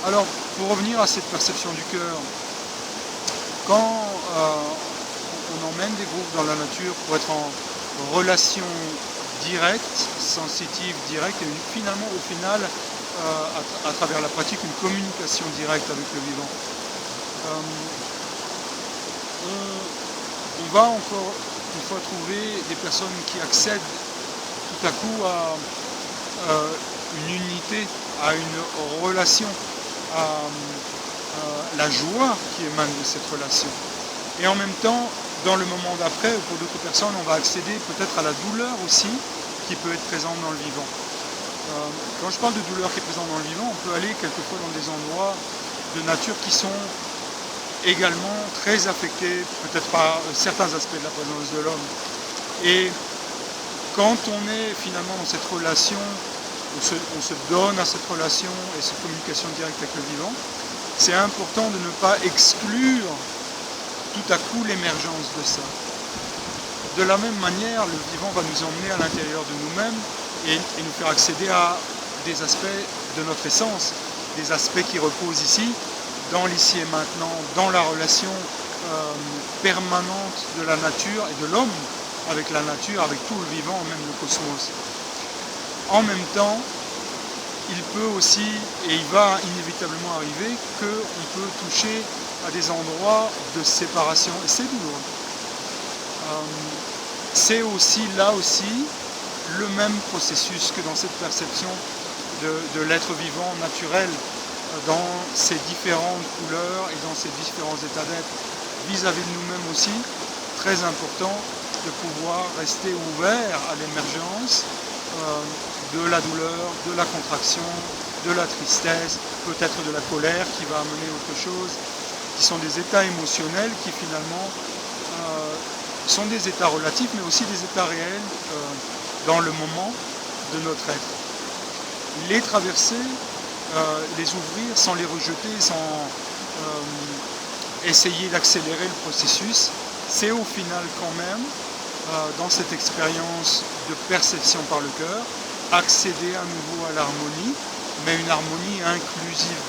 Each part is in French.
Alors, pour revenir à cette perception du cœur, quand on emmène des groupes dans la nature pour être en relation directe, sensitive, directe, et finalement, au final, à travers la pratique, une communication directe avec le vivant. On va encore une fois trouver des personnes qui accèdent tout à coup à une unité, à une relation, à la joie qui émane de cette relation. Et en même temps, dans le moment d'après, pour d'autres personnes, on va accéder peut-être à la douleur aussi, qui peut être présente dans le vivant. Quand je parle de douleur qui est présente dans le vivant, on peut aller quelquefois dans des endroits de nature qui sont également très affectés, peut-être par certains aspects de la présence de l'homme. Et quand on est finalement dans cette relation, on se donne à cette relation et cette communication directe avec le vivant, c'est important de ne pas exclure tout à coup l'émergence de ça. De la même manière, le vivant va nous emmener à l'intérieur de nous-mêmes et nous faire accéder à des aspects de notre essence, des aspects qui reposent ici, dans l'ici et maintenant, dans la relation permanente de la nature et de l'homme avec la nature, avec tout le vivant, même le cosmos. En même temps, il peut aussi, et il va inévitablement arriver, qu'on peut toucher à des endroits de séparation, et c'est douloureux. C'est aussi, là aussi, le même processus que dans cette perception de l'être vivant naturel, dans ses différentes couleurs et dans ses différents états d'être, vis-à-vis de nous-mêmes aussi, très important de pouvoir rester ouvert à l'émergence de la douleur, de la contraction, de la tristesse, peut-être de la colère qui va amener autre chose, qui sont des états émotionnels qui finalement sont des états relatifs, mais aussi des états réels dans le moment de notre être. Les traverser, les ouvrir sans les rejeter, sans essayer d'accélérer le processus, c'est au final quand même, dans cette expérience de perception par le cœur, accéder à nouveau à l'harmonie, mais une harmonie inclusive,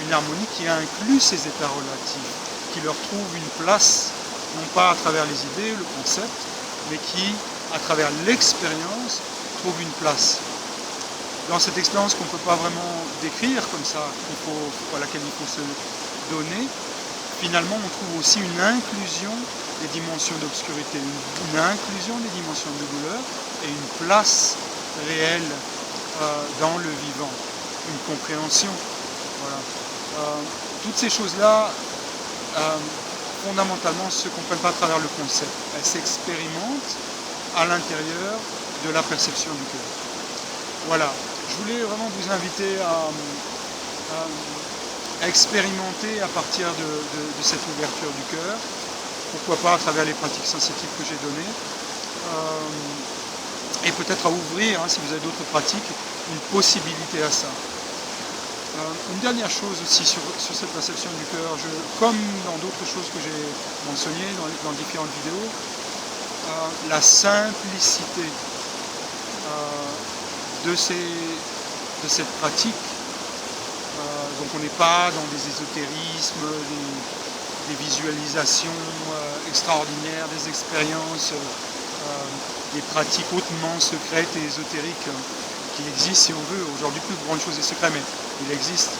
une harmonie qui inclut ces états relatifs, qui leur trouve une place, non pas à travers les idées, le concept, mais qui, à travers l'expérience, trouve une place. Dans cette expérience qu'on ne peut pas vraiment décrire comme ça, à laquelle il faut se donner, finalement on trouve aussi une inclusion des dimensions d'obscurité, une inclusion des dimensions de douleur et une place réelle dans le vivant, une compréhension. Voilà. Toutes ces choses-là, fondamentalement, ne se comprennent pas à travers le concept. Elles s'expérimentent à l'intérieur de la perception du cœur. Voilà. Je voulais vraiment vous inviter à expérimenter à partir de cette ouverture du cœur, pourquoi pas à travers les pratiques sensitives que j'ai données, et peut-être à ouvrir, si vous avez d'autres pratiques, une possibilité à ça. Une dernière chose aussi sur cette perception du cœur, comme dans d'autres choses que j'ai mentionnées dans différentes vidéos, la simplicité de cette pratique. Donc on n'est pas dans des ésotérismes, des visualisations extraordinaires, des expériences, des pratiques hautement secrètes et ésotériques qui existent si on veut. Aujourd'hui, plus grande chose est secret, mais il existe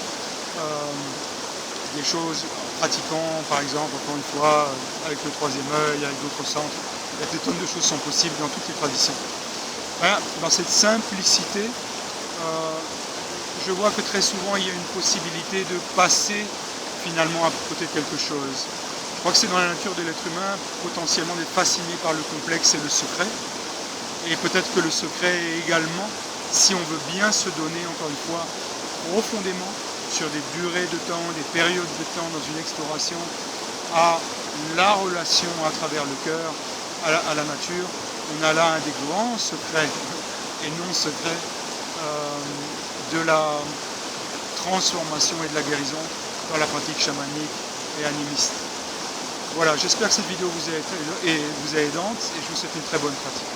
des choses pratiquant, par exemple, encore une fois, avec le troisième œil, avec d'autres centres. Il y a des tonnes de choses sont possibles dans toutes les traditions. Voilà, dans cette simplicité, je vois que très souvent il y a une possibilité de passer finalement à côté de quelque chose. Je crois que c'est dans la nature de l'être humain potentiellement d'être fasciné par le complexe et le secret. Et peut-être que le secret est également, si on veut bien se donner, encore une fois, profondément, sur des durées de temps, des périodes de temps dans une exploration, à la relation à travers le cœur, à la nature, on a là un des grands secrets et non secrets de la transformation et de la guérison dans la pratique chamanique et animiste. Voilà, j'espère que cette vidéo vous est aidante et je vous souhaite une très bonne pratique.